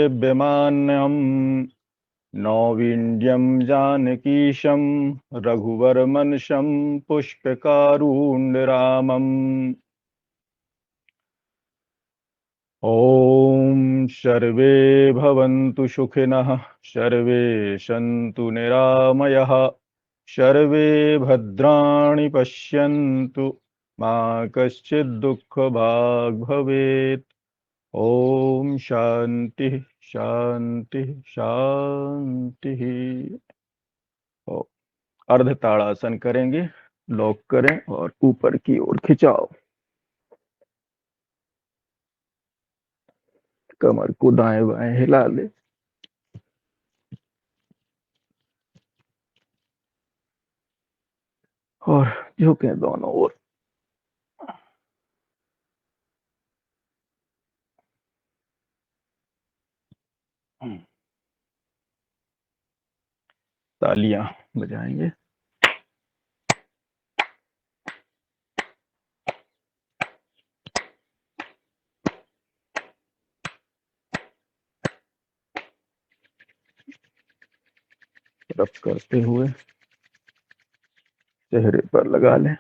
विमान्यम् नौविण्ड्यं जानकीशं रघुवरमनशं पुष्पकारुण्यरामम्। ॐ सर्वे भवन्तु सुखिनः, सर्वे सन्तु निरामयाः, सर्वे भद्राणि पश्यन्तु मा कश्चित् दुःखभाग् भवेत्। ओम शांति शांति शांति। ओ, अर्ध ताड़ासन करेंगे। लॉक करें और ऊपर की ओर खिंचाओ। कमर को दाएं बाएं हिला ले और झुके दोनों ओर। तालियां बजाएंगे। रब करते हुए चेहरे पर लगा लें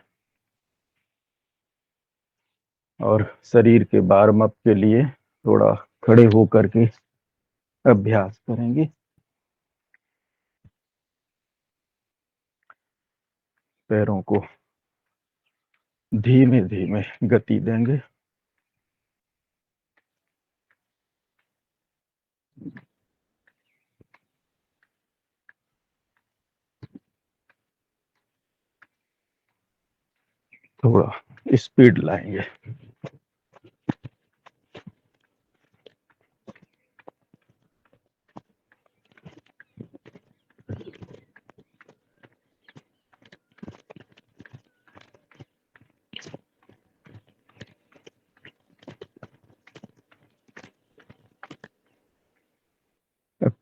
और शरीर के वार्म अप के लिए थोड़ा खड़े होकर के अभ्यास करेंगे। पैरों को धीमे धीमे गति देंगे। थोड़ा स्पीड लाएंगे।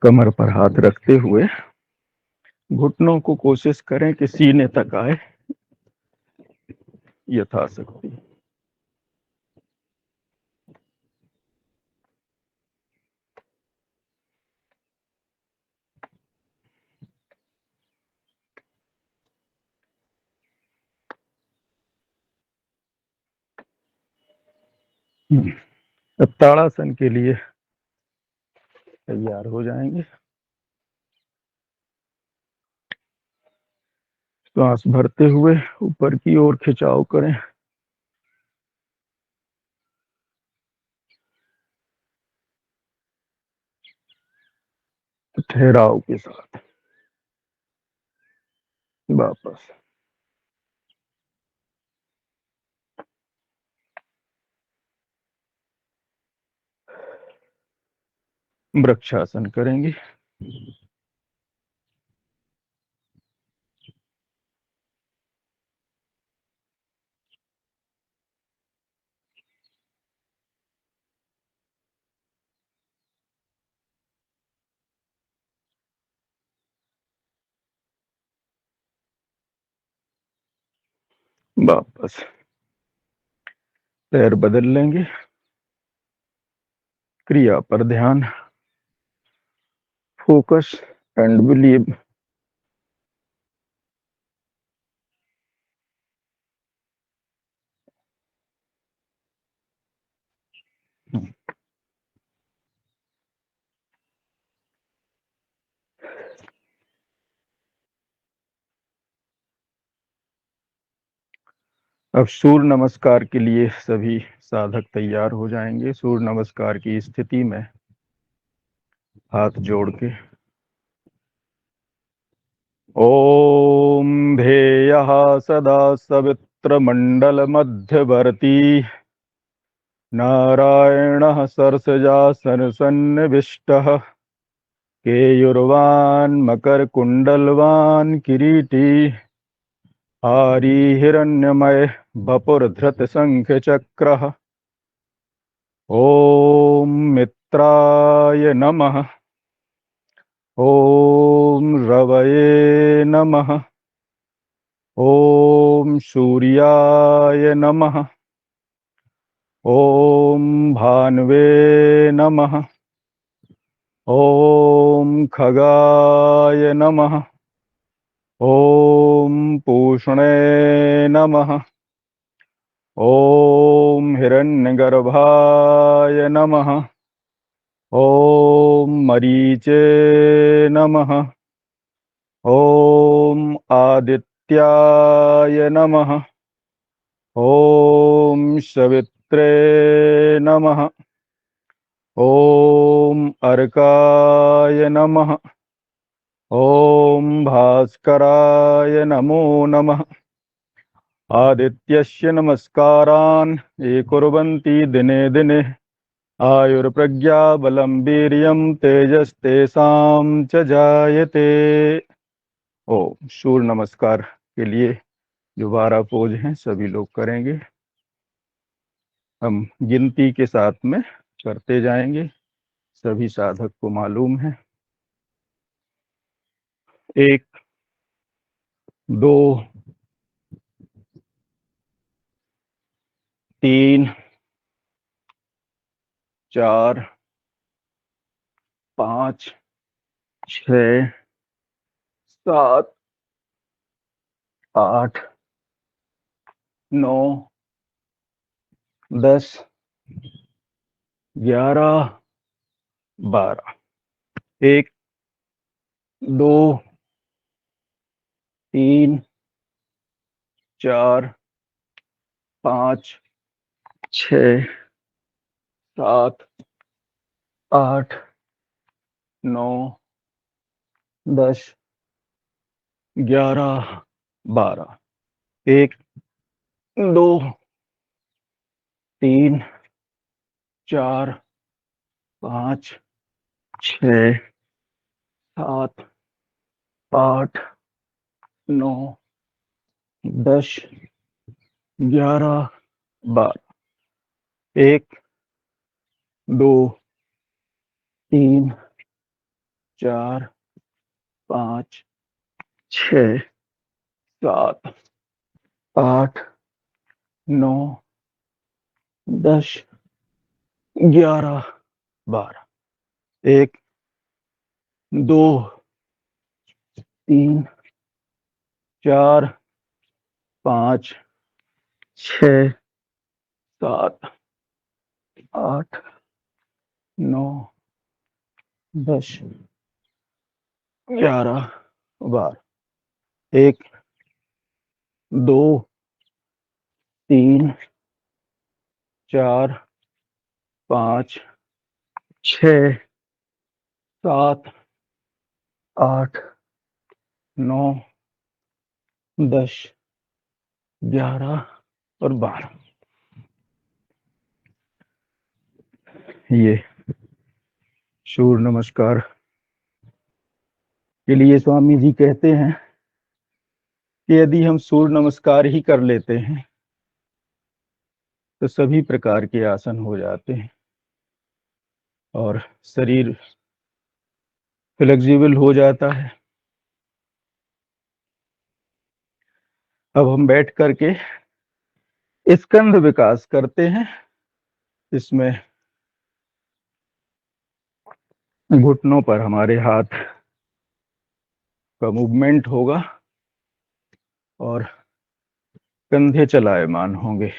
कमर पर हाथ रखते हुए घुटनों को कोशिश करें कि सीने तक आए यथाशक्ति। अब ताड़ासन के लिए तैयार हो जाएंगे। सांस भरते हुए ऊपर की ओर खिंचाव करें। ठहराव के साथ वापस। वृक्षासन करेंगे। वापस पैर बदल लेंगे। क्रिया पर ध्यान, फोकस एंड बिलीव। अब सूर्य नमस्कार के लिए सभी साधक तैयार हो जाएंगे। सूर्य नमस्कार की स्थिति में हाथ जोड़ के ओम धेयः सदा सवित्रमण्डल मध्यवर्ती नारायणः सरसजासनसन्निविष्टः केयूरवान् मकरकुण्डलवान् किरीटी हारी हिरण्यमय वपुर्धृतशङ्खचक्रः। ॐ मित्राय नमः। ॐ रवये नमः। ॐ सूर्याय नमः। ॐ भान्वे नमः। ॐ खगाय नमः। ॐ पूषणे नमः। ॐ हिरण्यगर्भाय नमः। ॐ मरीचे नमः। ॐ आदित्याय नमः। ॐ सवित्रे नमः। ॐ अर्काय नमः। ॐ भास्कराय नमो नमः। आदित्यस्य नमस्कारान् ये कुर्वन्ति दिने दिने आयुर्प्रज्ञा बलं वीर्यं तेजस्तेषां च जायते। ओम सूर्य नमस्कार के लिए जो 12 पोज हैं सभी लोग करेंगे। हम गिनती के साथ में करते जाएंगे, सभी साधक को मालूम है। 1 2 3 4 5 6 7 8 9 10 11 12। 1 2 3 4 5 6 7 8 9 10 11 12। 1 2 3 4 5 6 7 8 9 10 11 12। 1 2 3 4 5 6 7 8 9 10 11 12। 1 2 3 4 5 6 7 8 9 10 11 12। 1 2 3 4 5 6 7 8 9 10 11 और 12। ये सूर्य नमस्कार के लिए स्वामी जी कहते हैं कि यदि हम सूर्य नमस्कार ही कर लेते हैं तो सभी प्रकार के आसन हो जाते हैं और शरीर फ्लेक्सिबल हो जाता है। अब हम बैठ करके स्कंध विकास करते हैं। इसमें घुटनों पर हमारे हाथ का मूवमेंट होगा और कंधे चलायमान होंगे।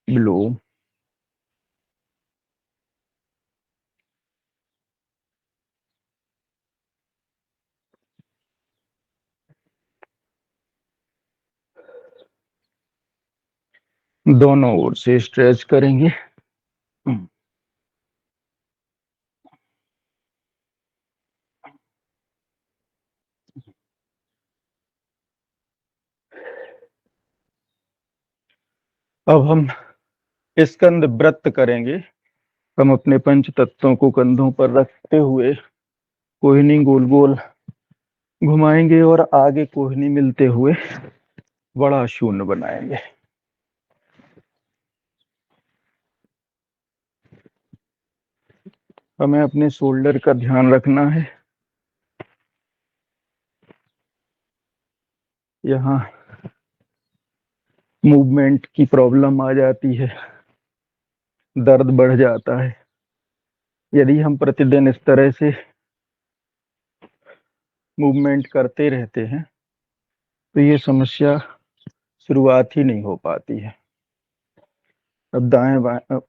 ब्लो दोनों ओर से स्ट्रेच करेंगे। अब हम स्कंद व्रत करेंगे। हम अपने पंच तत्वों को कंधों पर रखते हुए कोहिनी गोल गोल घुमाएंगे और आगे कोहिनी मिलते हुए बड़ा शून्य बनाएंगे। हमें अपने शोल्डर का ध्यान रखना है। यहाँ मूवमेंट की प्रॉब्लम आ जाती है, दर्द बढ़ जाता है। यदि हम प्रतिदिन इस तरह से मूवमेंट करते रहते हैं तो ये समस्या शुरुआत ही नहीं हो पाती है। अब दाएं बाएं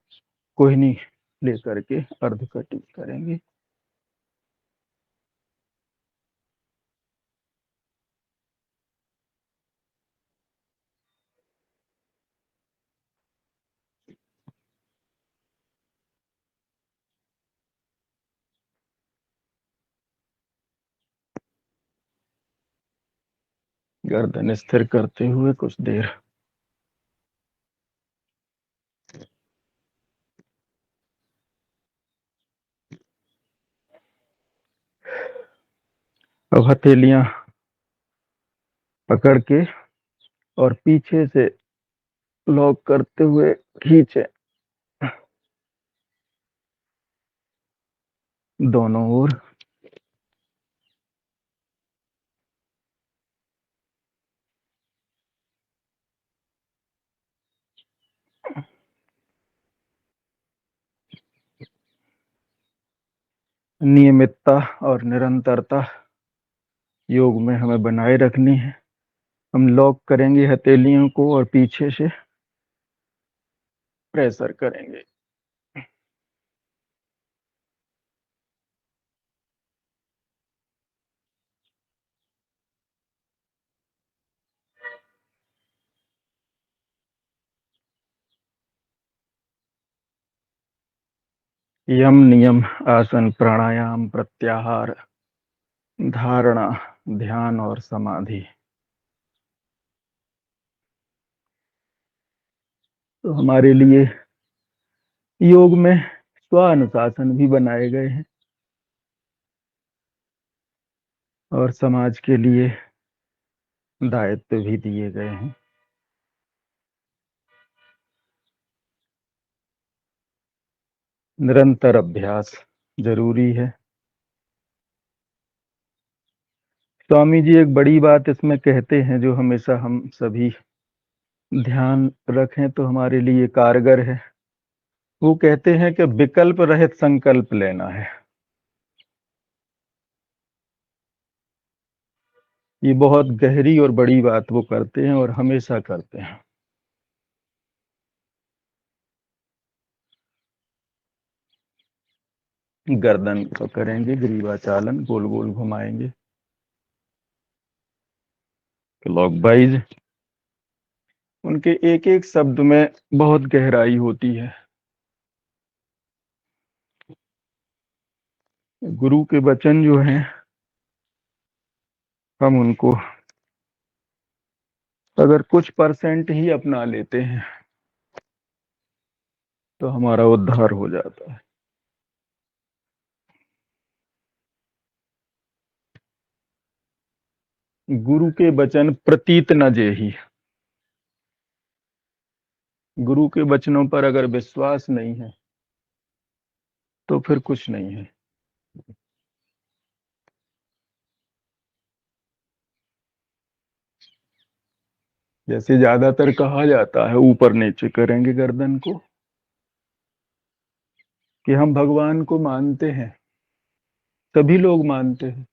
कोई नहीं लेकर के अर्ध कटी करेंगे। गर्दन स्थिर करते हुए कुछ देर अब हथेलियां पकड़ के और पीछे से लॉक करते हुए खींचे दोनों ओर। नियमितता और निरंतरता योग में हमें बनाए रखनी है। हम लॉक करेंगे हथेलियों को और पीछे से प्रेशर करेंगे। यम नियम आसन प्राणायाम प्रत्याहार धारणा ध्यान और समाधि। तो हमारे लिए योग में स्व अनुशासन भी बनाए गए हैं और समाज के लिए दायित्व भी दिए गए हैं। निरंतर अभ्यास जरूरी है। स्वामी जी एक बड़ी बात इसमें कहते हैं जो हमेशा हम सभी ध्यान रखें तो हमारे लिए कारगर है। वो कहते हैं कि विकल्प रहित संकल्प लेना है। ये बहुत गहरी और बड़ी बात वो करते हैं और हमेशा करते हैं। गर्दन को करेंगे ग्रीवाचालन, गोल गोल घुमाएंगे क्लॉकवाइज। उनके एक एक शब्द में बहुत गहराई होती है। गुरु के वचन जो हैं हम उनको अगर कुछ परसेंट ही अपना लेते हैं तो हमारा उद्धार हो जाता है। गुरु के वचन प्रतीत न जेहि। गुरु के वचनों पर अगर विश्वास नहीं है तो फिर कुछ नहीं है। जैसे ज्यादातर कहा जाता है ऊपर नीचे करेंगे गर्दन को कि हम भगवान को मानते हैं, सभी लोग मानते हैं,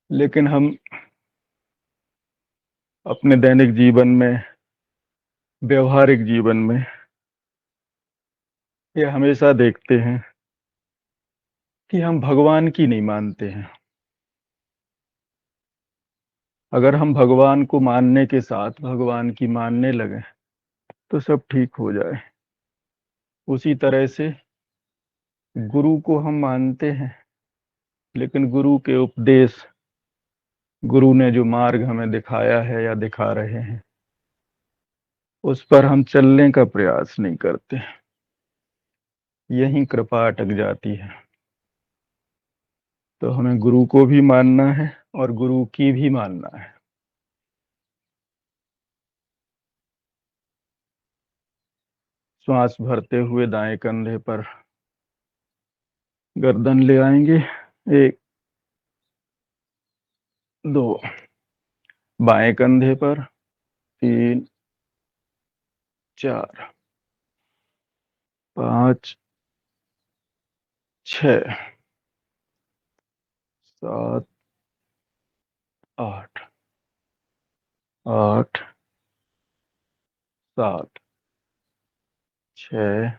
लेकिन हम अपने दैनिक जीवन में व्यवहारिक जीवन में ये हमेशा देखते हैं कि हम भगवान की नहीं मानते हैं। अगर हम भगवान को मानने के साथ भगवान की मानने लगे तो सब ठीक हो जाए। उसी तरह से गुरु को हम मानते हैं लेकिन गुरु के उपदेश, गुरु ने जो मार्ग हमें दिखाया है या दिखा रहे हैं उस पर हम चलने का प्रयास नहीं करते। यही कृपा अटक जाती है। तो हमें गुरु को भी मानना है और गुरु की भी मानना है। श्वास भरते हुए दाएं कंधे पर गर्दन ले आएंगे। 1 2 बाएं कंधे पर 3, 4, 5, 6, 7, 8, 8, 7, 6,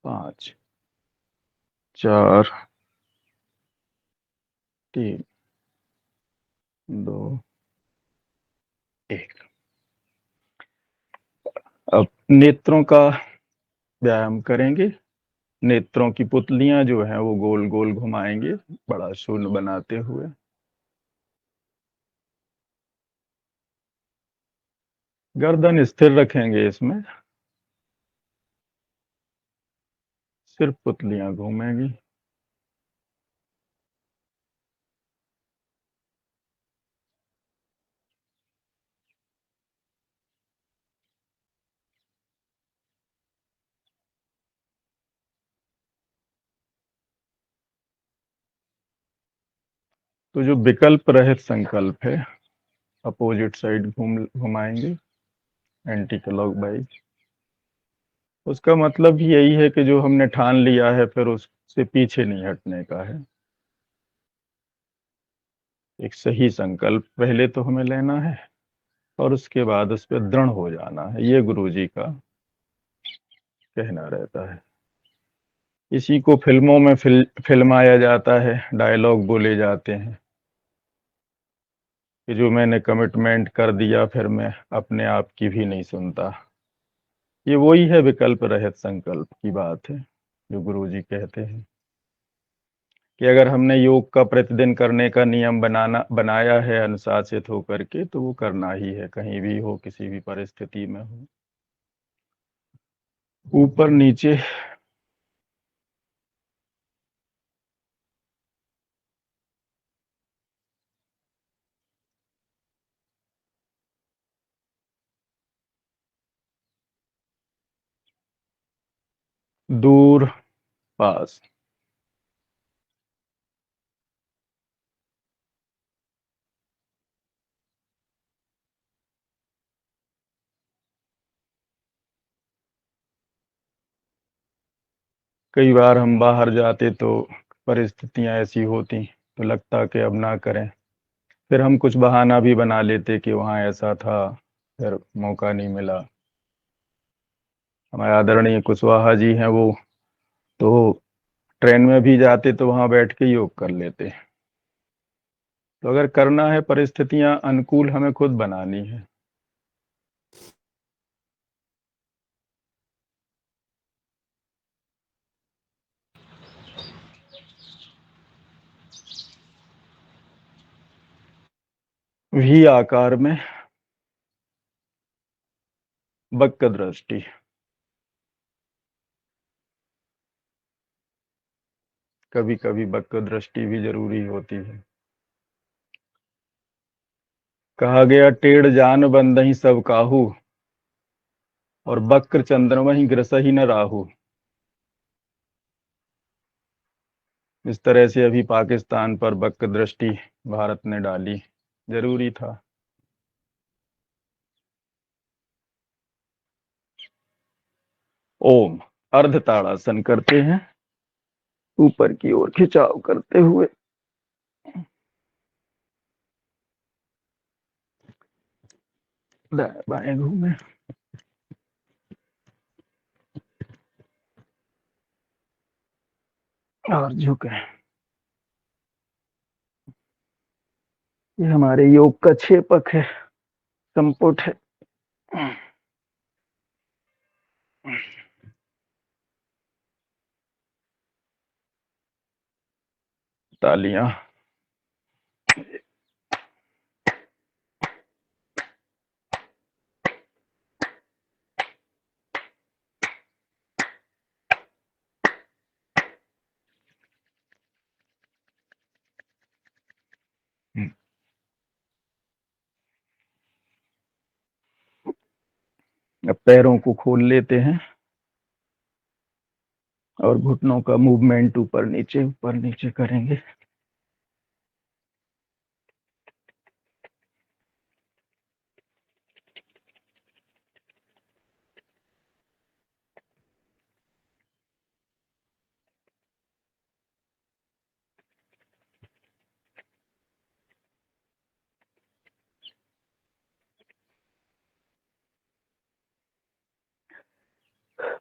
5, 4, 3, 2, 1। अब नेत्रों का व्यायाम करेंगे। नेत्रों की पुतलियां जो हैं वो गोल गोल घुमाएंगे, बड़ा शून्य बनाते हुए। गर्दन स्थिर रखेंगे, इसमें सिर्फ पुतलियां घूमेंगी। तो जो विकल्प रहित संकल्प है, अपोजिट साइड घुमाएंगे, एंटी क्लॉकवाइज। उसका मतलब भी यही है कि जो हमने ठान लिया है फिर उससे पीछे नहीं हटने का है। एक सही संकल्प पहले तो हमें लेना है और उसके बाद उस पर दृढ़ हो जाना है, ये गुरुजी का कहना रहता है। इसी को फिल्मों में फिल्माया जाता है, डायलॉग बोले जाते हैं कि जो मैंने कमिटमेंट कर दिया फिर मैं अपने आप की भी नहीं सुनता। ये वही है, विकल्प रहित संकल्प की बात है जो गुरुजी कहते हैं कि अगर हमने योग का प्रतिदिन करने का नियम बनाया है अनुशासित होकर के, तो वो करना ही है, कहीं भी हो, किसी भी परिस्थिति में हो। ऊपर नीचे, दूर, पास। कई बार हम बाहर जाते तो परिस्थितियां ऐसी होती तो लगता कि अब ना करें, फिर हम कुछ बहाना भी बना लेते कि वहाँ ऐसा था, फिर मौका नहीं मिला। हमारे आदरणीय कुशवाहा जी हैं, वो तो ट्रेन में भी जाते तो वहाँ बैठ के योग कर लेते। तो अगर करना है, परिस्थितियां अनुकूल हमें खुद बनानी है। वी आकार में वक्र दृष्टि। कभी कभी वक्र दृष्टि भी जरूरी होती है। कहा गया, टेढ़ जान बंदहि सब काहू, और वक्र चंद्रमहि ग्रसहि न राहु। इस तरह से अभी पाकिस्तान पर वक्र दृष्टि भारत ने डाली, जरूरी था। ओम। अर्ध ताड़ासन करते हैं, ऊपर की ओर खिंचाव करते हुए। दाएं बाएं घूमे और झुके। ये हमारे योग का छेपक है, संपुट है। तालियां। अब पैरों को खोल लेते हैं और घुटनों का मूवमेंट ऊपर नीचे करेंगे।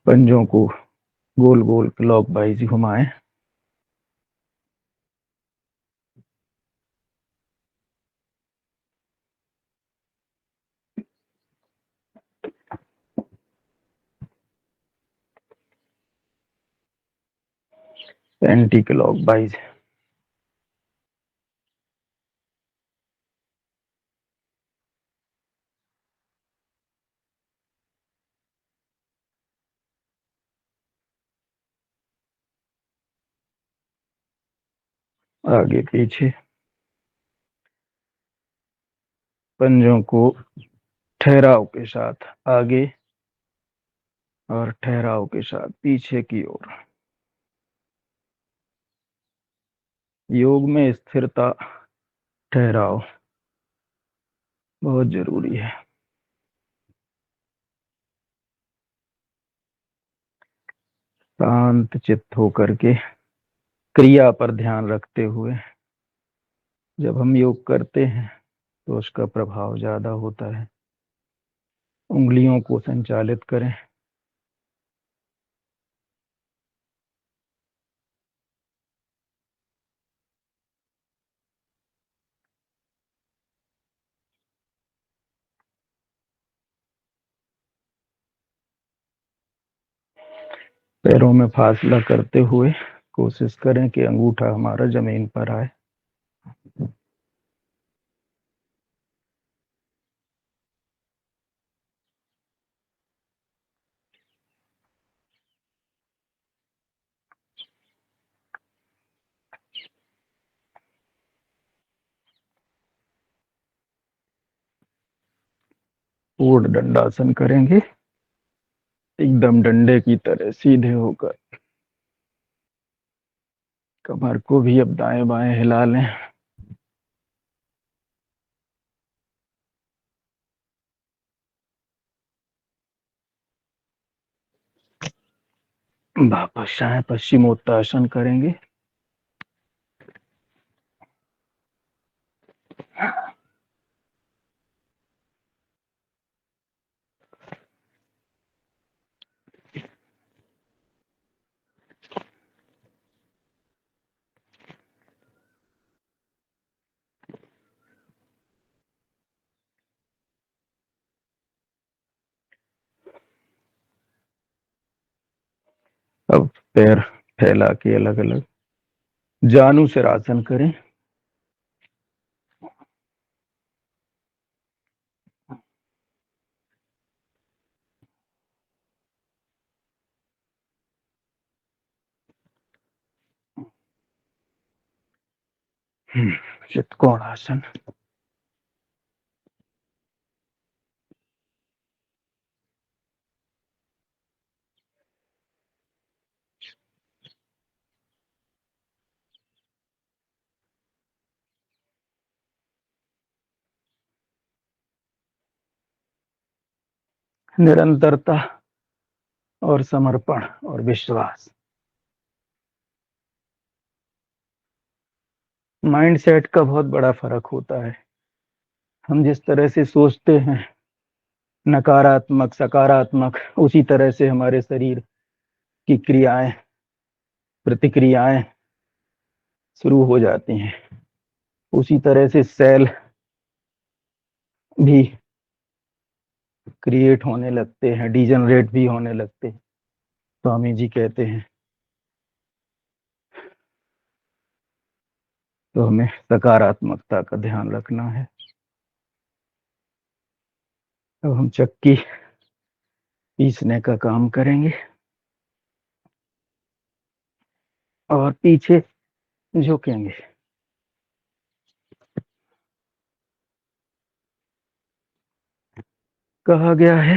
पंजों को गोल गोल क्लॉक वाइज घुमाएं। Anti clock wise. आगे पीछे। पंजों को ठहराव के साथ आगे और ठहराव के साथ पीछे की ओर। योग में स्थिरता, ठहराव बहुत जरूरी है। शांत चित्त होकर के क्रिया पर ध्यान रखते हुए जब हम योग करते हैं तो उसका प्रभाव ज्यादा होता है। उंगलियों को संचालित करें। पैरों में फासला करते हुए कोशिश करें कि अंगूठा हमारा जमीन पर आए। पूर्ण दंडासन करेंगे, एकदम डंडे की तरह सीधे होकर। कमर को भी अब दाएं बाएं हिला लें। वापस आए, पश्चिमोत्तासन करेंगे। अब पैर फैला के अलग अलग जानु सिरासन करें। षटकोण आसन। निरंतरता और समर्पण और विश्वास। माइंडसेट का बहुत बड़ा फर्क होता है। हम जिस तरह से सोचते हैं, नकारात्मक सकारात्मक, उसी तरह से हमारे शरीर की क्रियाएं, प्रतिक्रियाएं शुरू हो जाती हैं। उसी तरह से सेल भी क्रिएट होने लगते हैं, डिजनरेट भी होने लगते हैं। स्वामी जी कहते हैं। तो हमें सकारात्मकता का ध्यान रखना है। अब हम चक्की पीसने का काम करेंगे और पीछे झुकेंगे। कहा गया है,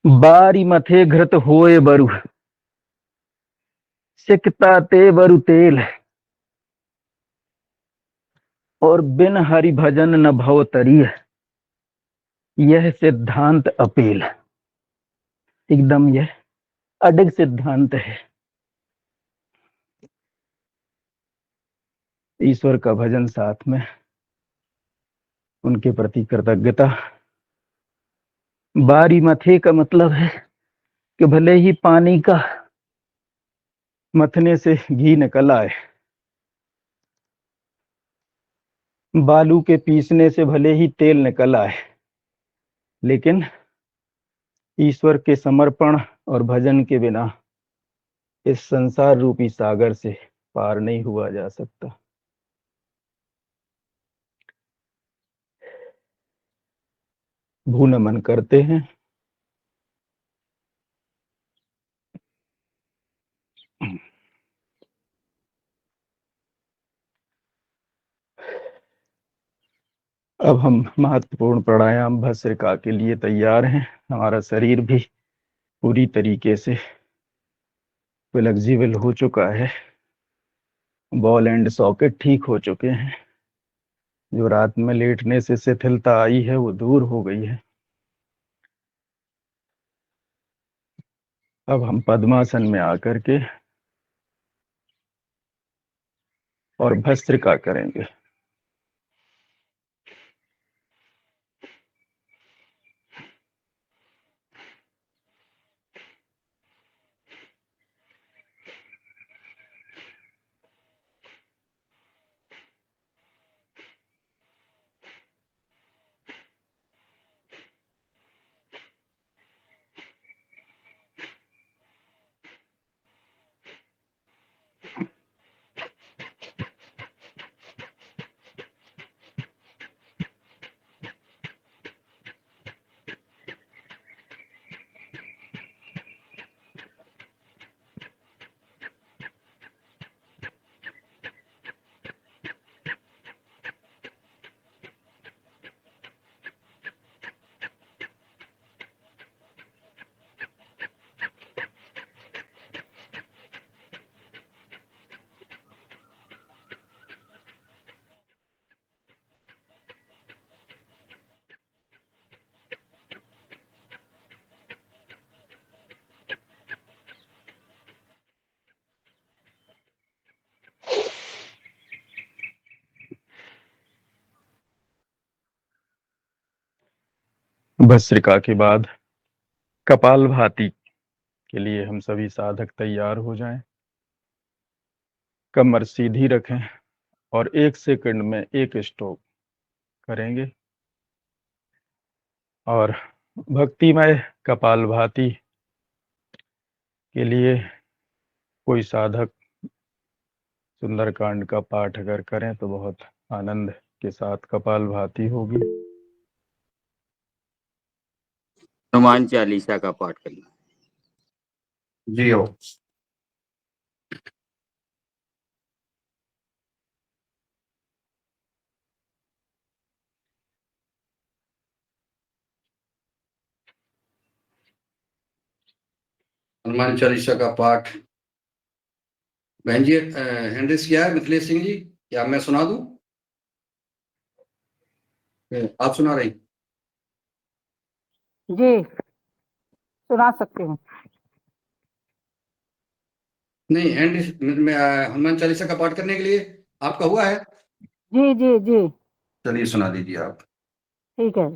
बारी मथे घृत होए बरु, सिकता ते बरु तेल, और बिन हरि भजन न भव तरिय, यह सिद्धांत अपील। एकदम यह अडिग सिद्धांत है। ईश्वर का भजन, साथ में उनके प्रति कृतज्ञता। बारी मथे का मतलब है कि भले ही पानी का मथने से घी निकल आए, बालू के पीसने से भले ही तेल निकल आए, लेकिन ईश्वर के समर्पण और भजन के बिना इस संसार रूपी सागर से पार नहीं हुआ जा सकता। भू नमन करते हैं। अब हम महत्वपूर्ण प्राणायाम भस्त्रिका के लिए तैयार हैं। हमारा शरीर भी पूरी तरीके से फ्लेक्सिबल हो चुका है, बॉल एंड सॉकेट ठीक हो चुके हैं। जो रात में लेटने से शिथिलता आई है वो दूर हो गई है। अब हम पद्मासन में आकर के और भस्त्रिका करेंगे। भस्त्रिका के बाद कपालभाति के लिए हम सभी साधक तैयार हो जाएं। कमर सीधी रखें और 1 सेकंड में 1 स्ट्रोक करेंगे। और भक्तिमय कपालभाति के लिए कोई साधक सुंदरकांड का पाठ अगर करें तो बहुत आनंद के साथ कपालभाति होगी। हनुमान चालीसा का पाठ करना। जी हो। हनुमान चालीसा का पाठ बहन जी हैंड्रिस किया है मिथिलेश सिंह जी, क्या मैं सुना दूं? आप सुना रही? जी सुना सकती हूँ। नहीं, हैंड्रिस में हनुमान चालीसा का पाठ करने के लिए आपका हुआ है? जी जी जी चलिए सुना दीजिए आप। ठीक है।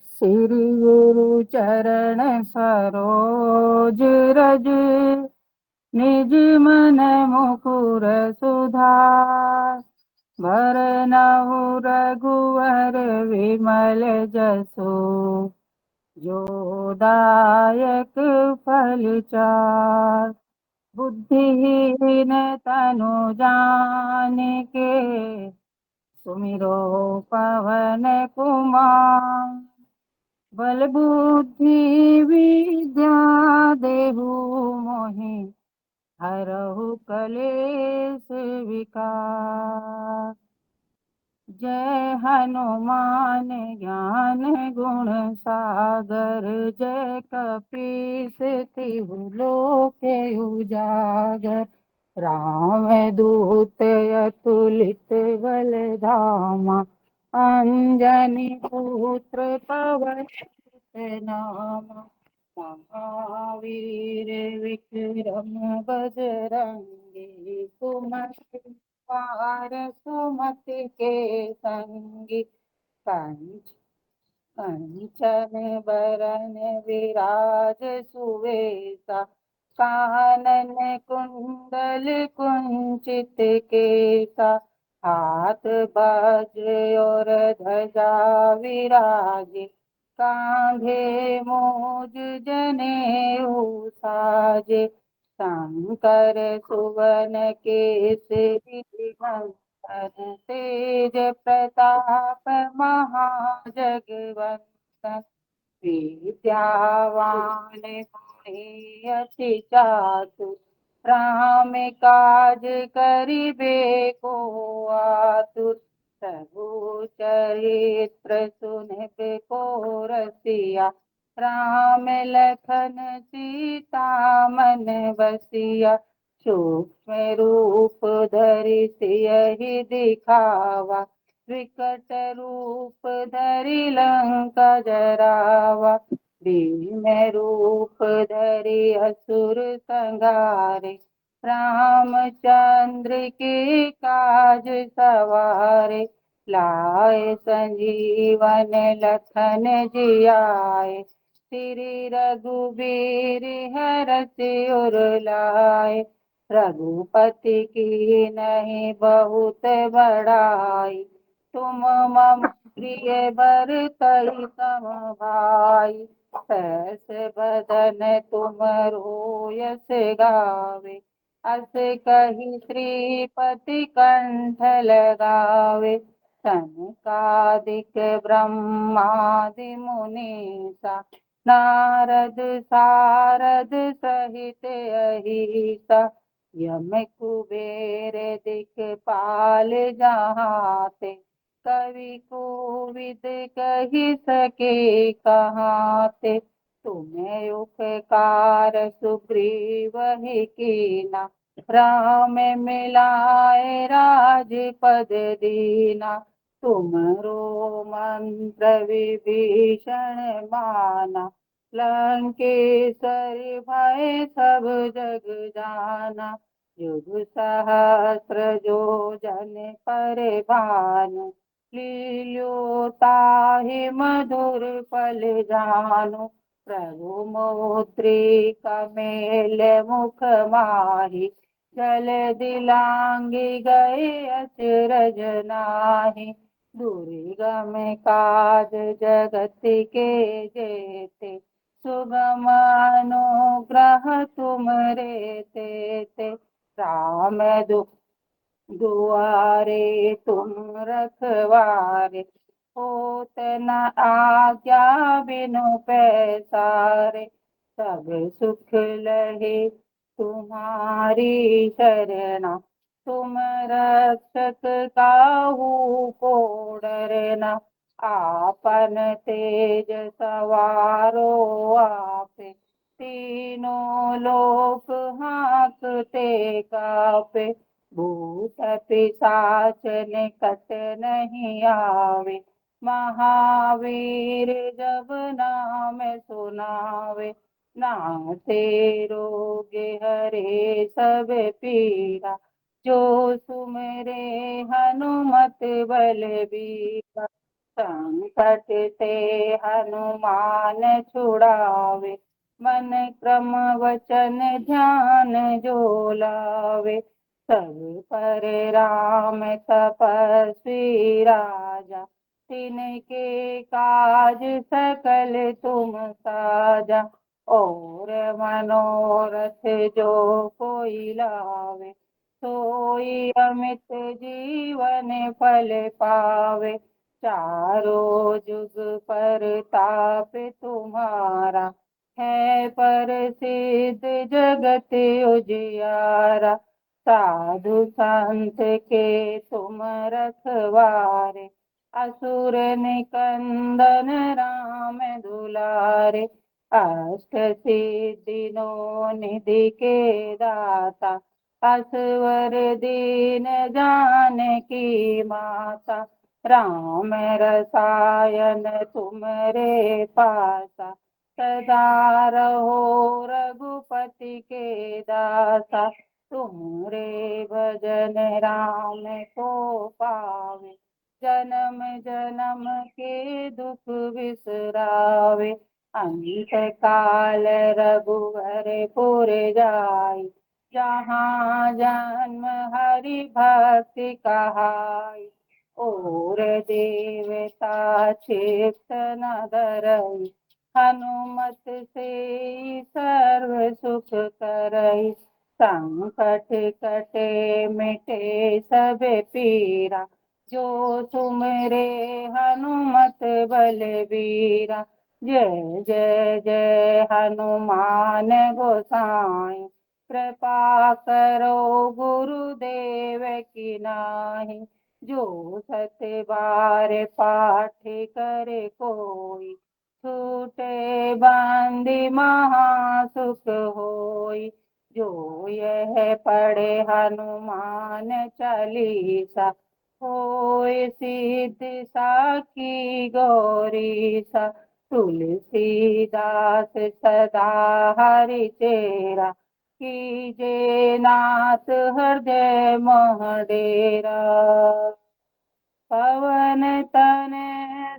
श्री गुरु चरण सरोज रज, निज मन मुकुर सुधार, भरनहु रघुवर विमल जसु, जो दायक फल चार। बुद्धिहीन तनु जानिके, सुमिरो पवन कुमार। बल बुद्धि विद्या देहु मोहि, हरहु कलेश विकार। जय हनुमान ज्ञान गुण सागर, जय कपीस तिहु लोक उजागर। राम दूत अतुलित बल धामा, अंजनी पुत्र पवन नामा। महावीर विक्रम बजरंगी, सुमति पार सुमति के संगी। कंचन बरन विराज सुवेशा, कानन कुंडल कुंचित केसा, हाथ वज्र और ध्वजा विराजे, कांधे मूज जनेऊ साजे, शंकर सुवन केसरी घंटन, तेज प्रताप महाजगवंदन, विद्यावान गुणी अति चातुर, राम काज करिबे को आतुर, प्रभु चरित्र सुनिबे को रसिया, राम लखन सीता मन बसिया, सूक्ष्म रूप धरि सियहि दिखावा, विकट रूप धरि लंका जरावा, भीम रूप धरि असुर संहारे, रामचंद्र के काज सवारे, लाए संजीवन लखन जियाए, श्री रघुबीर हरषि उर लाए, रघुपति की नहीं बहुत बड़ाई, तुम मम प्रिय भरतहि सम भाई, सहस बदन तुम यश गावे, अस कही श्रीपति कंठ लगावे, सनकादिक ब्रह्मादि मुनीसा, नारद सारद सहित अहिसा, यम कुबेर दिखपाल जहाते, कवि कोविद कही सके कहाते, तुम्हें उपकार सुग्रीव ही कीना, राम मिलाए राजपद दीना, तुमरो मंत्र विभीषण माना, लंकेश्वर भय सब जग जाना, युग सहस्र जो जन पर भानु, लील्यो ताहि मधुर पल जानु, प्रभु मुद्रिका मेल मुख माहि, जल दिलांगी गए अचरज नाही, दुर्गम काज जगत के जेते, सुगम अनुग्रह तुमरे तेते, राम दुआरे तुम रखवारे, होत न आज्ञा बिनु पैसारे, सब सुख लहे तुम्हारी शरणा, तुम रक्षक काहू को डरना, आपन तेज सवारो आपे, तीनों लोक हाँकते कापे, भूत पिशाच निकट नहीं आवे, महावीर जब नाम सुनावे, नासे रोग हरे सब पीरा, जो सुमरे हनुमत बलबीरा, संकट ते हनुमान छुड़ावे, मन क्रम वचन ध्यान जो लावे, सब पर राम तपस्वी राजा, तिनके काज सकल तुम साजा, और मनोरथ जो कोई लावे, सोई अमित जीवन फल पावे, चारों जुग परताप तुम्हारा, है प्रसिद्ध जगत उजियारा, साधु संत के तुम रखवारे, असुर निकंदन राम दुलारे, अष्ट सिद्धि नो निधि के दाता, असवर दीन जानकी माता, राम रसायन तुमरे पासा, सदा रहो रघुपति के दासा, तुमरे भजन राम को पावे, जन्म जन्म के दुख बिसरावे, अंत काल रघुवर पुर जाई, जहाँ जन्म हरि भक्ति कहाई, और देवता चित्त न धरई, हनुमत से सर्व सुख करई, संकट कटे मिटे सब पीरा, जो सुमरे हनुमत बलबीरा, जय जय जय हनुमान गोसाई, कृपा करो गुरुदेव की नाहि, जो सत बार पाठ करे कोई, छूटे बंदी महासुख होई, जो यह पढ़े हनुमान चालीसा, होय सिद्धि साखी गौरी सा, तुलसीदास सदा हरि चेरा, कीजे नाथ हृदय मोह डेरा, पवन तन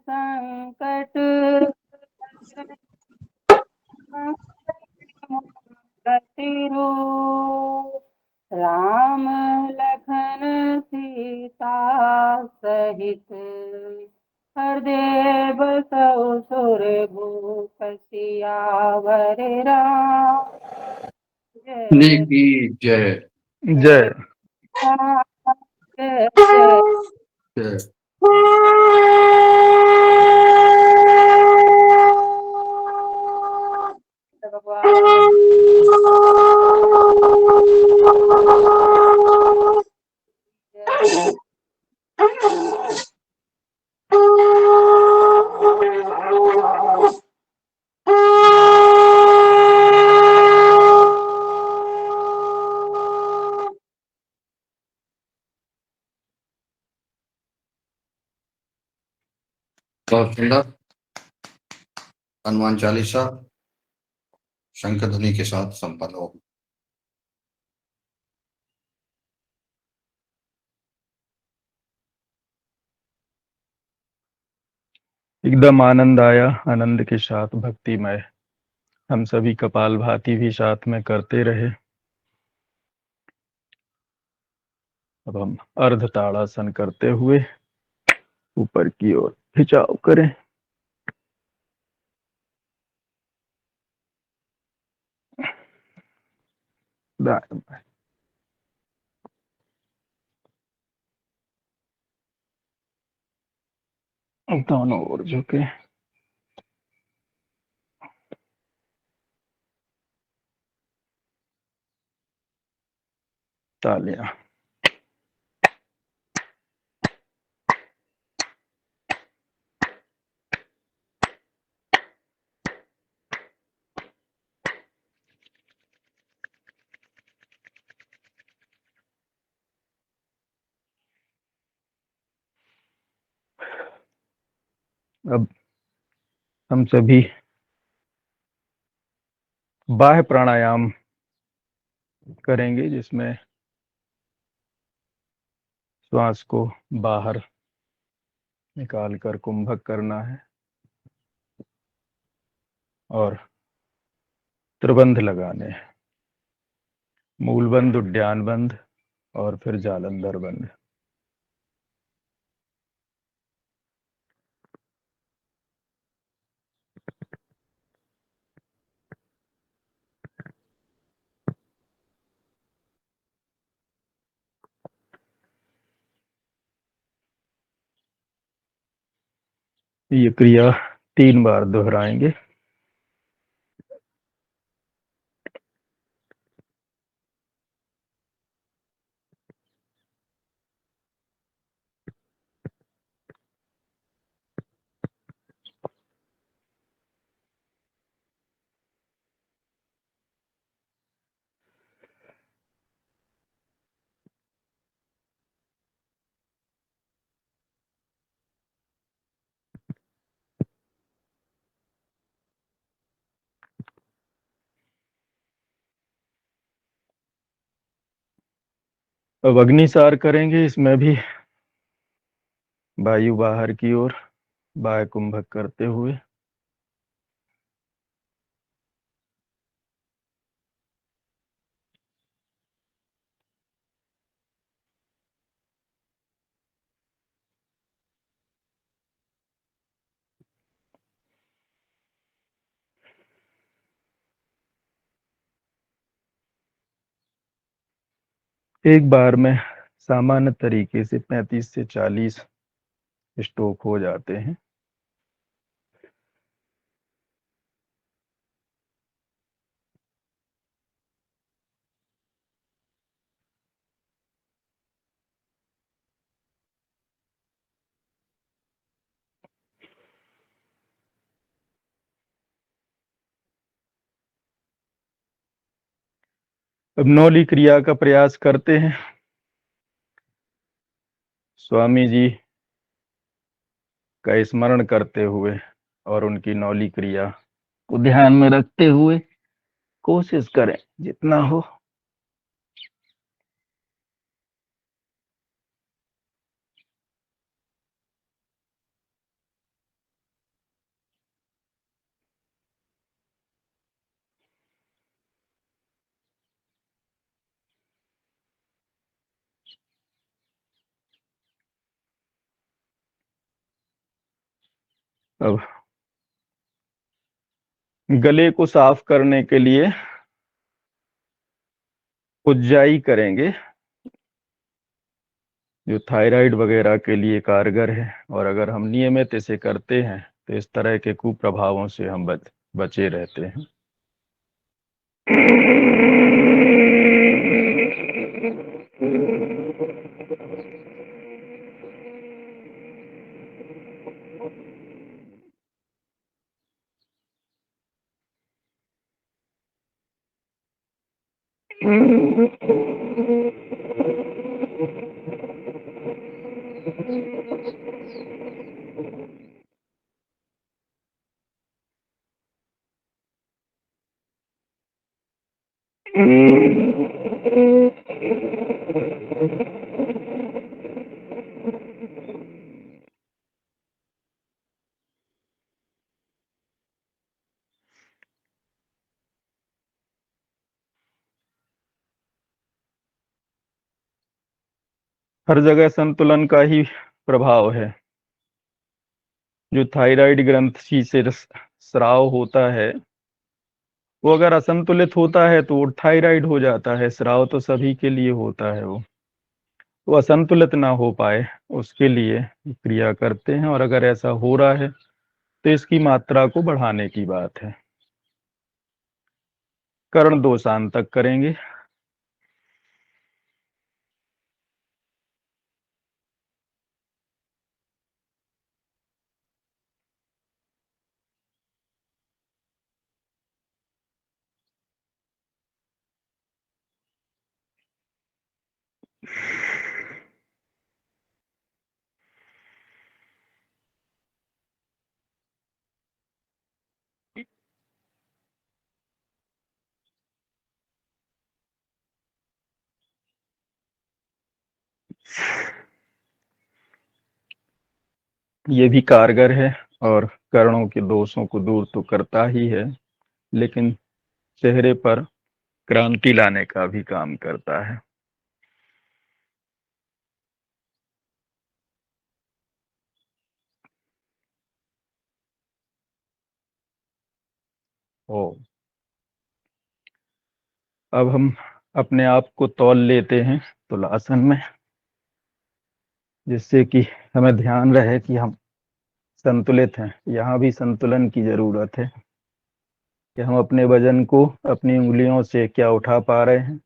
संकट गतिरो, राम लखन सीता सहित, हृदय बसौ सुर भूप सियावर राम, जी जय की जय। जय। राम, जय जय जय। भगवान। जय बहुत सुंदर हनुमान चालीसा शंख ध्वनि के साथ संपन्न हो। एकदम आनंद आया, आनंद के साथ भक्तिमय हम सभी कपाल भाती भी साथ में करते रहे। अब हम अर्ध ताड़ासन करते हुए ऊपर की ओर खिंचाव करें। दाएं बाएं। दोनों ओर झुके। तालियां। अब हम सभी बाह्य प्राणायाम करेंगे, जिसमें श्वास को बाहर निकाल कर कुंभक करना है और त्रिबंध लगाने हैं, मूलबंध, उद्यान बंध और फिर जालंधर बंध। ये क्रिया 3 बार दोहराएंगे। अब अग्निसार करेंगे। इसमें भी वायु बाहर की ओर बाह्य कुंभक करते हुए एक बार में सामान्य तरीके से 35 से 40 स्ट्रोक हो जाते हैं। अब नौली क्रिया का प्रयास करते हैं। स्वामी जी का स्मरण करते हुए और उनकी नौली क्रिया को ध्यान में रखते हुए कोशिश करें जितना हो। अब गले को साफ करने के लिए उज्जाई करेंगे, जो थायराइड वगैरह के लिए कारगर है। और अगर हम नियमित इसे करते हैं तो इस तरह के कुप्रभावों से हम बचे रहते हैं। हर जगह संतुलन का ही प्रभाव है। जो थायराइड ग्रंथि से स्राव होता है, वो अगर असंतुलित होता है तो वो थायराइड हो जाता है। स्राव तो सभी के लिए होता है, वो असंतुलित ना हो पाए उसके लिए क्रिया करते हैं। और अगर ऐसा हो रहा है तो इसकी मात्रा को बढ़ाने की बात है। कर्ण 2 शान तक करेंगे। ये भी कारगर है और कर्णों के दोषों को दूर तो करता ही है, लेकिन चेहरे पर क्रांति लाने का भी काम करता है। ओ, अब हम अपने आप को तौल लेते हैं तुलासन में, जिससे कि हमें ध्यान रहे कि हम संतुलित हैं। यहाँ भी संतुलन की जरूरत है कि हम अपने वजन को अपनी उंगलियों से क्या उठा पा रहे हैं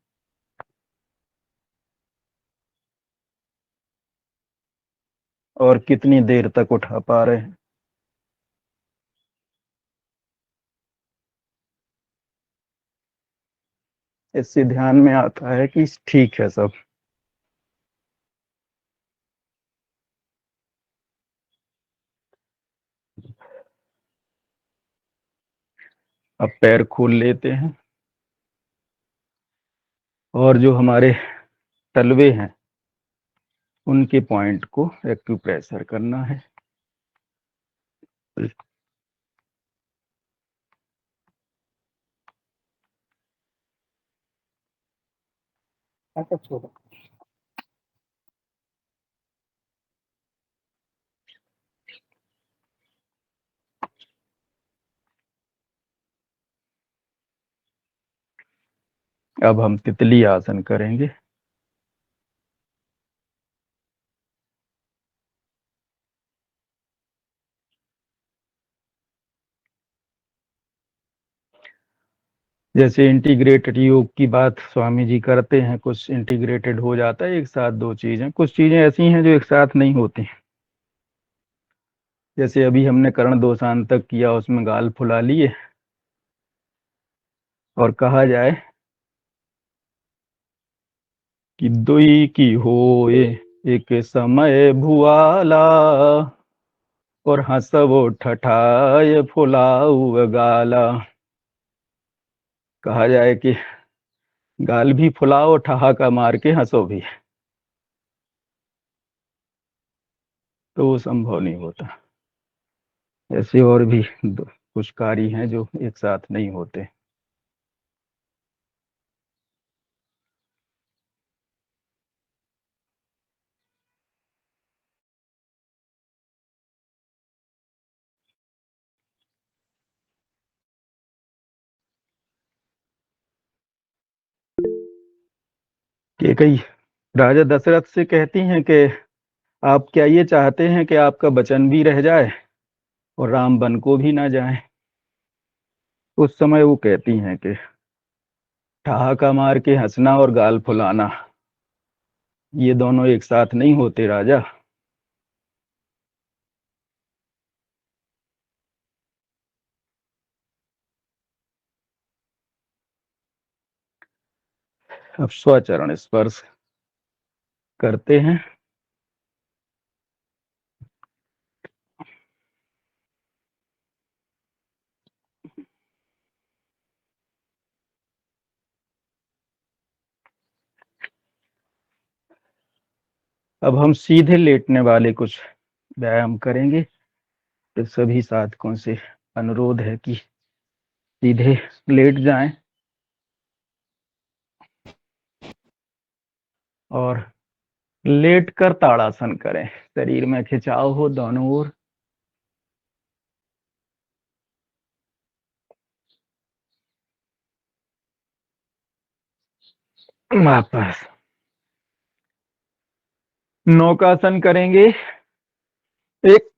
और कितनी देर तक उठा पा रहे हैं। इससे ध्यान में आता है कि ठीक है सब। अब पैर खोल लेते हैं और जो हमारे तलवे हैं उनके पॉइंट को एक्यूप्रेशर करना है। अच्छा छोड़ो। अब हम तितली आसन करेंगे। जैसे इंटीग्रेटेड योग की बात स्वामी जी करते हैं, कुछ इंटीग्रेटेड हो जाता है एक साथ दो चीजें, कुछ चीजें ऐसी हैं जो एक साथ नहीं होती। जैसे अभी हमने कर्ण दोषान तक किया, उसमें गाल फुला लिए और कहा जाए कि दुई की होए एक समय भुआला और हंसवो ठठाए फुलाऊ गाला। कहा जाए कि गाल भी फुलाओ, ठहाका मार के हंसो भी, तो वो संभव नहीं होता। ऐसे और भी कुछ कार्य हैं जो एक साथ नहीं होते। कि कई राजा दशरथ से कहती हैं कि आप क्या ये चाहते हैं कि आपका वचन भी रह जाए और राम वन को भी ना जाए। उस समय वो कहती हैं कि ठहाका मार के हंसना और गाल फुलाना, ये दोनों एक साथ नहीं होते राजा। अब स्वचरण स्पर्श करते हैं। अब हम सीधे लेटने वाले कुछ व्यायाम करेंगे। तो सभी साधकों से अनुरोध है कि सीधे लेट जाएं और लेट कर ताड़ासन करें। शरीर में खिंचाव हो दोनों ओर। वापस नौकासन करेंगे। एक,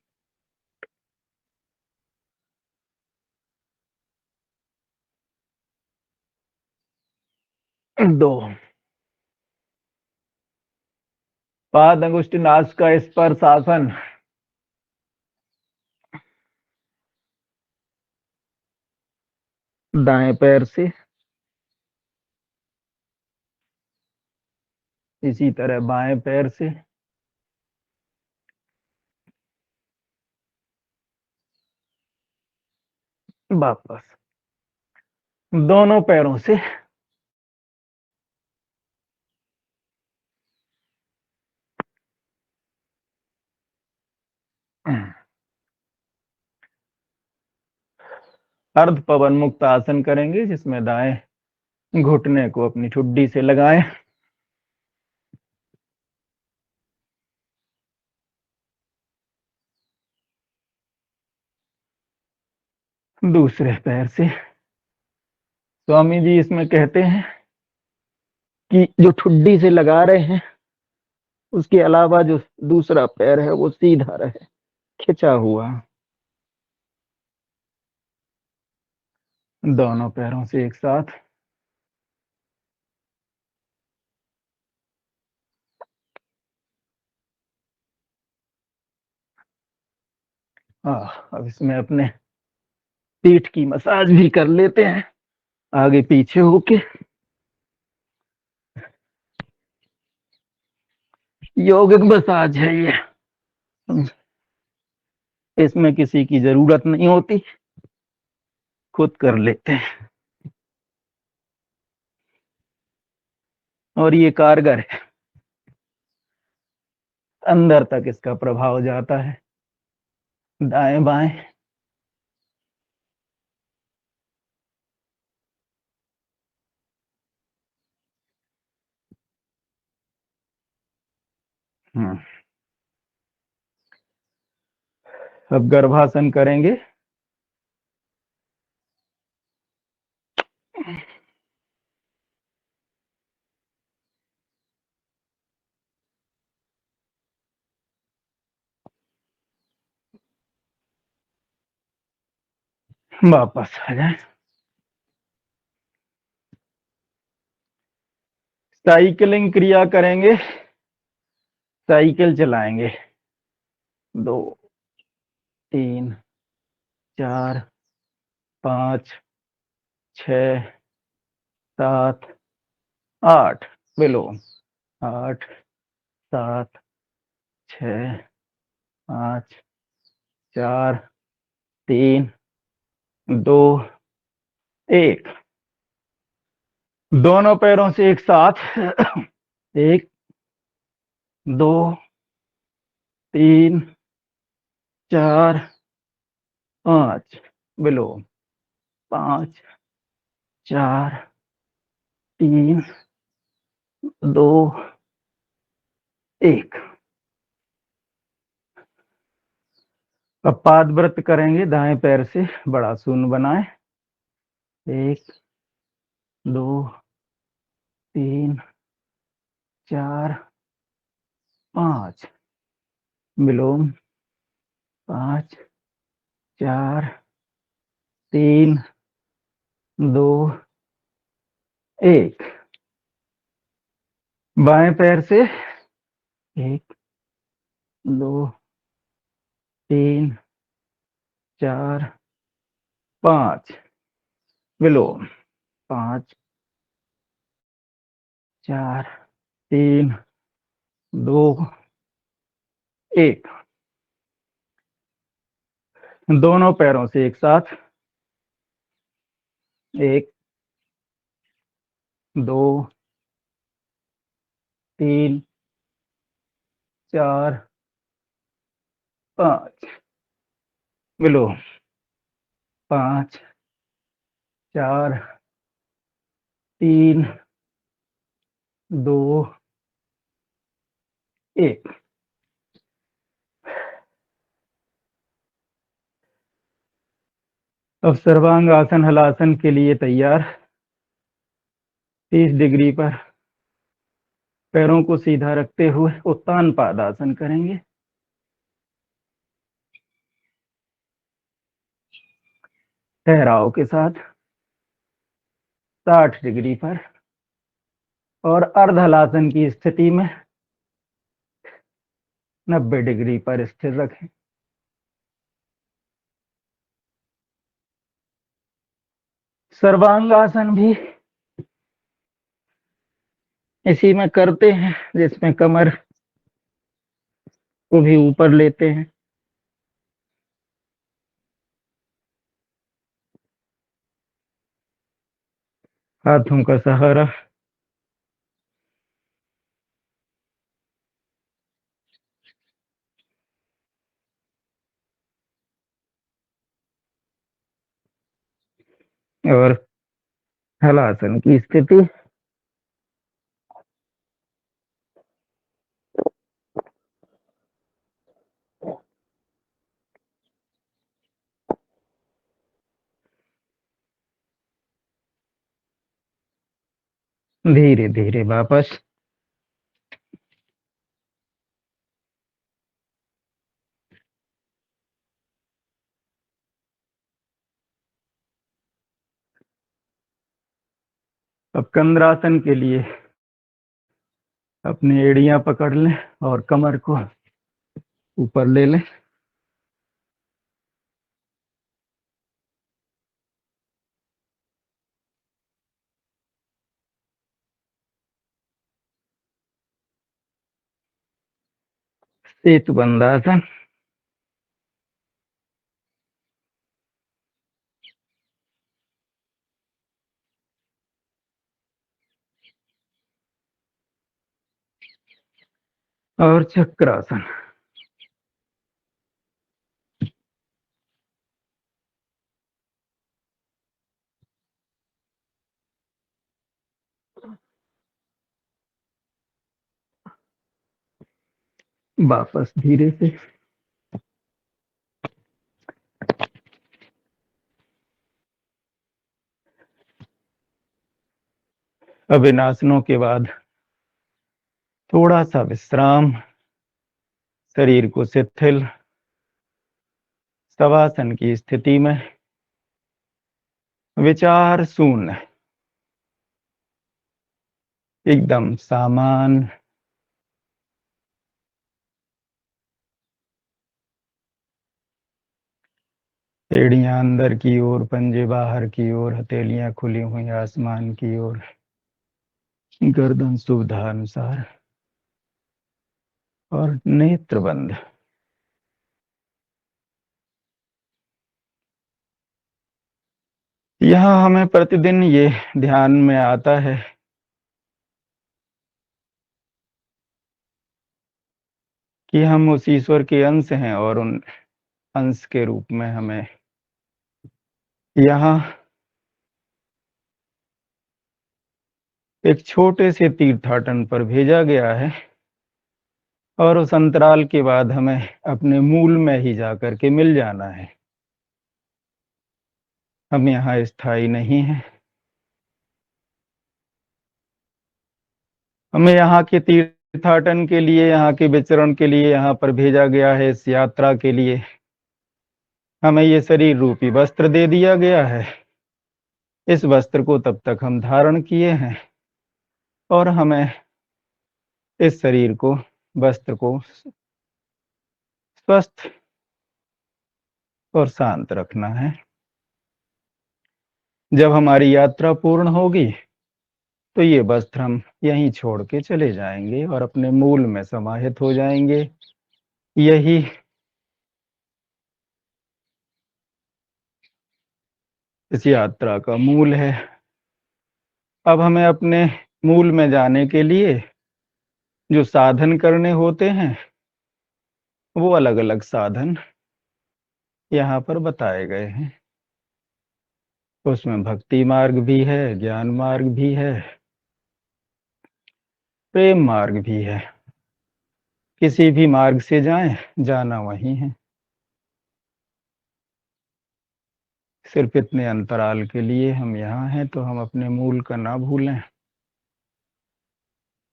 दो, पाद अंगुष्ठ नास का स्पर्श आसन। दाएं पैर से इसी तरह बाएं पैर से, वापस दोनों पैरों से। अर्ध पवन मुक्त आसन करेंगे, जिसमें दाएं घुटने को अपनी ठुड्डी से लगाएं। दूसरे पैर से। स्वामी जी इसमें कहते हैं कि जो ठुड्डी से लगा रहे हैं उसके अलावा जो दूसरा पैर है वो सीधा रहे, खिंचा हुआ। दोनों पैरों से एक साथ। अब इसमें अपने पीठ की मसाज भी कर लेते हैं, आगे पीछे होके। योगिक मसाज है ये, इसमें किसी की जरूरत नहीं होती, खुद कर लेते हैं और ये कारगर है। अंदर तक इसका प्रभाव जाता है, दाएं बाएं। अब गर्भासन करेंगे। वापस आ जाए। साइकिलिंग क्रिया करेंगे, साइकिल चलाएंगे। 2 3 4 5 6 7 8, विलोम। 8 7 6 5 4 3 2 1। दोनों पैरों से एक साथ 1 2 3 4 5, विलोम। 5 4 3 2 1। अब पादव्रत करेंगे, दाएं पैर से बड़ा शून्य बनाए। 1 2 3 4 5, विलोम। 5 4 3 2 1। बाएं पैर से 1 2 3 4 5, विलोम। 5 4 3 2 1। दोनों पैरों से एक साथ 1 2 3 4 5, विलोम। 5 4 3 2 1। अब सर्वांग आसन हलासन के लिए तैयार। 30 डिग्री पर पैरों को सीधा रखते हुए उत्तान पादासन करेंगे। ठहराव के साथ 60 डिग्री पर, और अर्धहलासन की स्थिति में 90 डिग्री पर स्थिर रखें। सर्वांगासन भी इसी में करते हैं, जिसमें कमर को भी ऊपर लेते हैं। हाथों का सहारा और हलासन की स्थिति। धीरे धीरे वापस। अब कंद्रासन के लिए अपनी एड़ियां पकड़ लें और कमर को ऊपर ले लें। सेतुबंधासन। और चक्रासन। वापस धीरे से। अब इन आसनों के बाद थोड़ा सा विश्राम, शरीर को शिथिल शवासन की स्थिति में, विचार शून्य, एकदम सामान्य। एड़ियां अंदर की ओर, पंजे बाहर की ओर, हथेलियां खुली हुई आसमान की ओर, गर्दन सुविधा अनुसार और नेत्र बंद। यहां हमें प्रतिदिन ये ध्यान में आता है कि हम उस ईश्वर के अंश हैं और उन अंश के रूप में हमें यहाँ एक छोटे से तीर्थाटन पर भेजा गया है और उस अंतराल के बाद हमें अपने मूल में ही जाकर के मिल जाना है। हम यहाँ स्थायी नहीं हैं। हमें यहाँ के तीर्थाटन के लिए, यहाँ के विचरण के लिए यहाँ पर भेजा गया है। इस यात्रा के लिए हमें ये शरीर रूपी वस्त्र दे दिया गया है। इस वस्त्र को तब तक हम धारण किए हैं और हमें इस शरीर को, वस्त्र को स्वस्थ और शांत रखना है। जब हमारी यात्रा पूर्ण होगी तो ये वस्त्र हम यहीं छोड़ के चले जाएंगे और अपने मूल में समाहित हो जाएंगे। यही इस यात्रा का मूल है। अब हमें अपने मूल में जाने के लिए जो साधन करने होते हैं, वो अलग अलग साधन यहाँ पर बताए गए हैं। उसमें भक्ति मार्ग भी है, ज्ञान मार्ग भी है, प्रेम मार्ग भी है। किसी भी मार्ग से जाएं, जाना वही है। सिर्फ इतने अंतराल के लिए हम यहाँ हैं, तो हम अपने मूल का ना भूलें।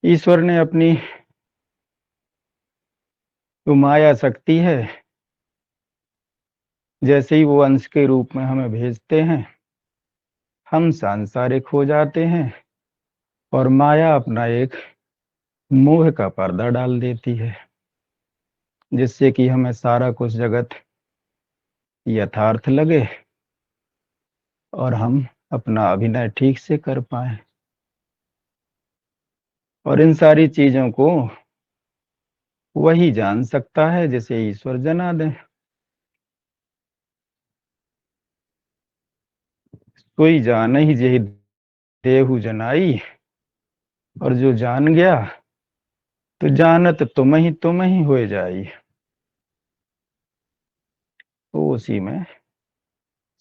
ईश्वर ने अपनी जो माया शक्ति है, जैसे ही वो अंश के रूप में हमें भेजते हैं, हम सांसारिक हो जाते हैं और माया अपना एक मोह का पर्दा डाल देती है, जिससे कि हमें सारा कुछ जगत यथार्थ लगे और हम अपना अभिनय ठीक से कर पाए। और इन सारी चीजों को वही जान सकता है जिसे ईश्वर जना दे। कोई जान ही जेहि देहु जनाई, और जो जान गया तो जानत तुम ही हो जाई। वो उसी में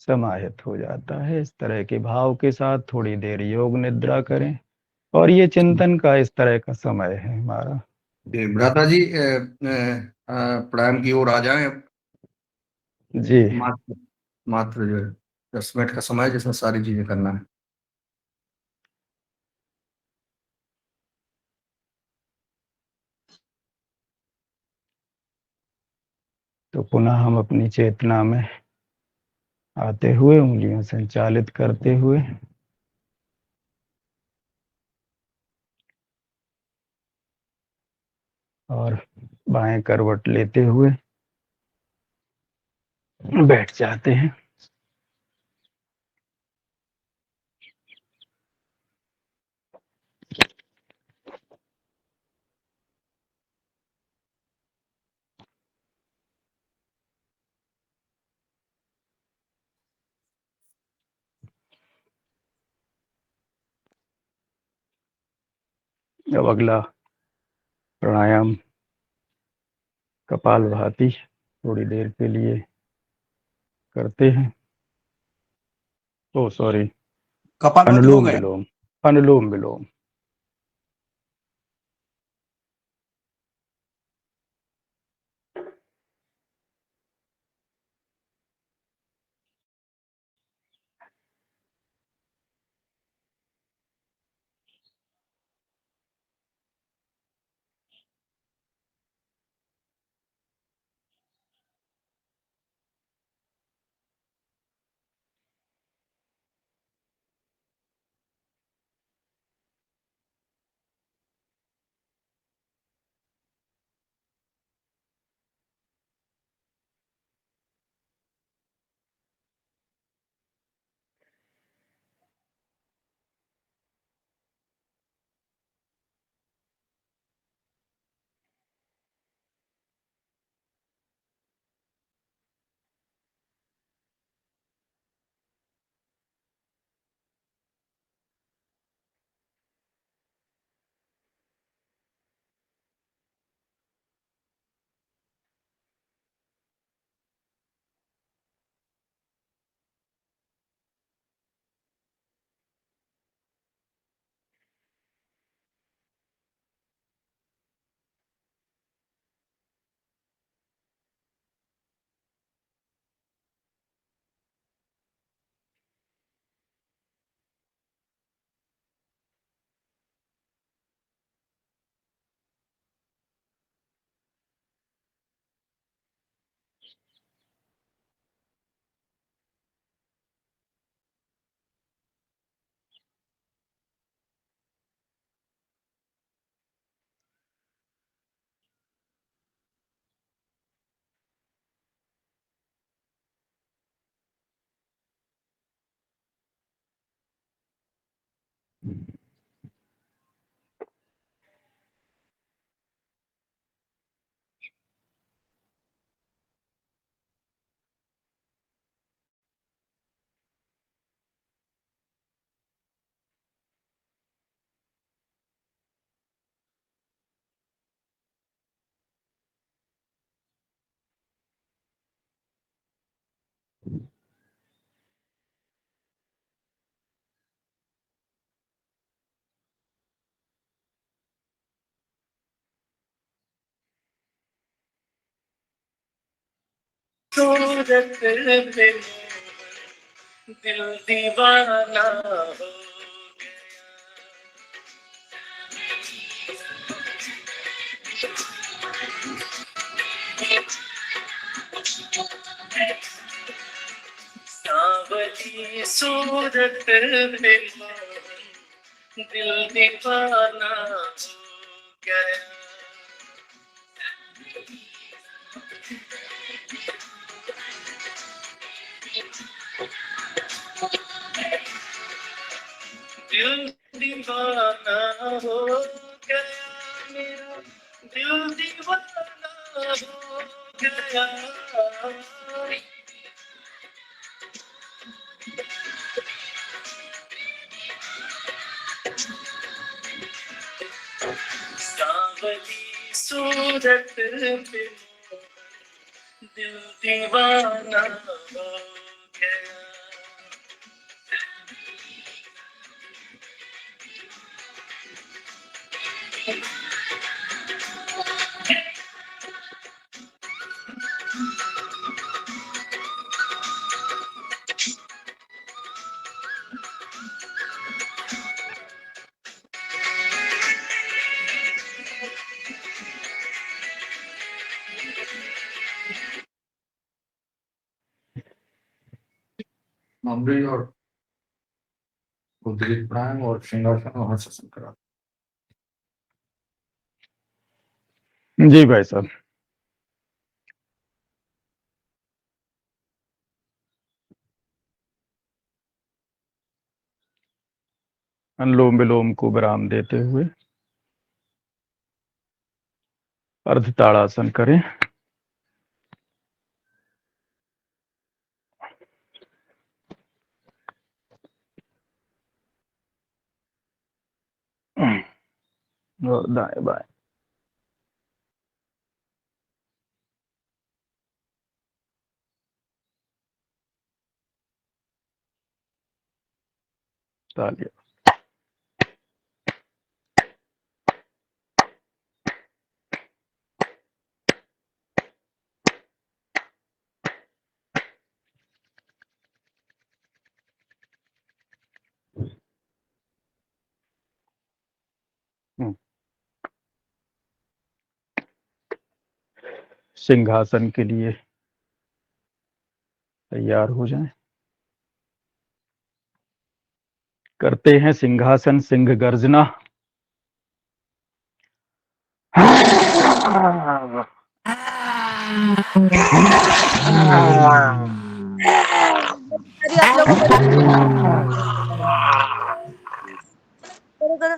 समाहित हो जाता है। इस तरह के भाव के साथ थोड़ी देर योग निद्रा करें और ये चिंतन का इस तरह का समय है हमारा। भ्राता जी प्राणायाम की ओर आ जाएं। जी मात्र मात्र जो है 10 मिनट का समय है, जिसमें सारी चीजें करना है। तो पुनः हम अपनी चेतना में आते हुए, उंगलियों संचालित करते हुए और बाएं करवट लेते हुए बैठ जाते हैं। अब अगला प्राणायाम कपालभाति थोड़ी देर के लिए करते हैं। ओ सॉरी, कपालभाति हो अनुलोम गया। विलोम, अनुलोम विलोम। सूरत पे दिल दीवाना हो सावली सूरत पे दिल दीवाना हो गया दिल दीवाना हो गया मेरा दिल दीवाना हो गया सावली सूरत पे दिल दीवाना हो गया मामूली और उद्गीत प्राणायाम और सिंहासन और हर्षासन करा। जी भाई साहब। अनुलोम विलोम को विराम देते हुए अर्ध ताड़ासन करें। और दाएं बाएं तालियां। सिंहासन के लिए तैयार हो जाएं। करते हैं सिंहासन सिंह गर्जना। अरे आप लोगों को करो करो।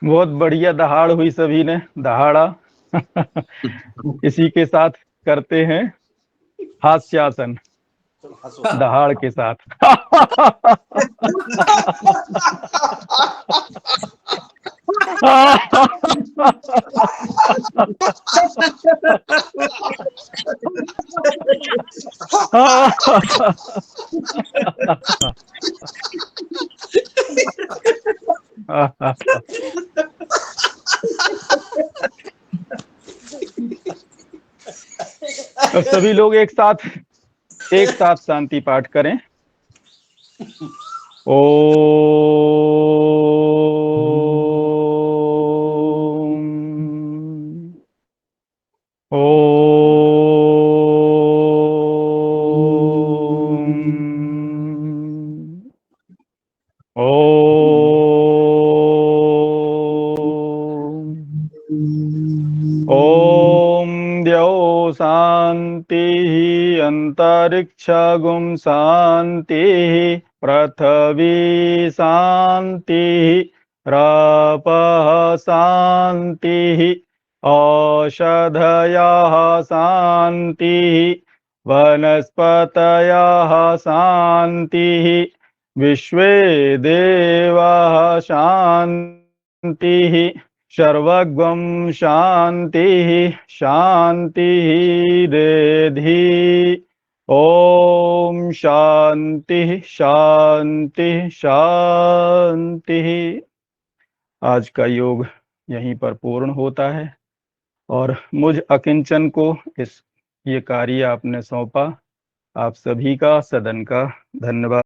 बहुत बढ़िया दहाड़ हुई, सभी ने दहाड़ा। इसी के साथ करते हैं हास्यासन दहाड़ के साथ। तो सभी लोग एक साथ शांति पाठ करें। ओम द्यौ शांति अंतरिक्षगुं शांति पृथ्वी शांति रापः शांति औषधयः शांति वनस्पतयः शांति विश्वे देवाः शांति सर्वगं शांति शांति रेधि। ओम शांति शांति शांति। आज का योग यहीं पर पूर्ण होता है और मुझ अकिंचन को ये कार्य आपने सौंपा। आप सभी का, सदन का धन्यवाद।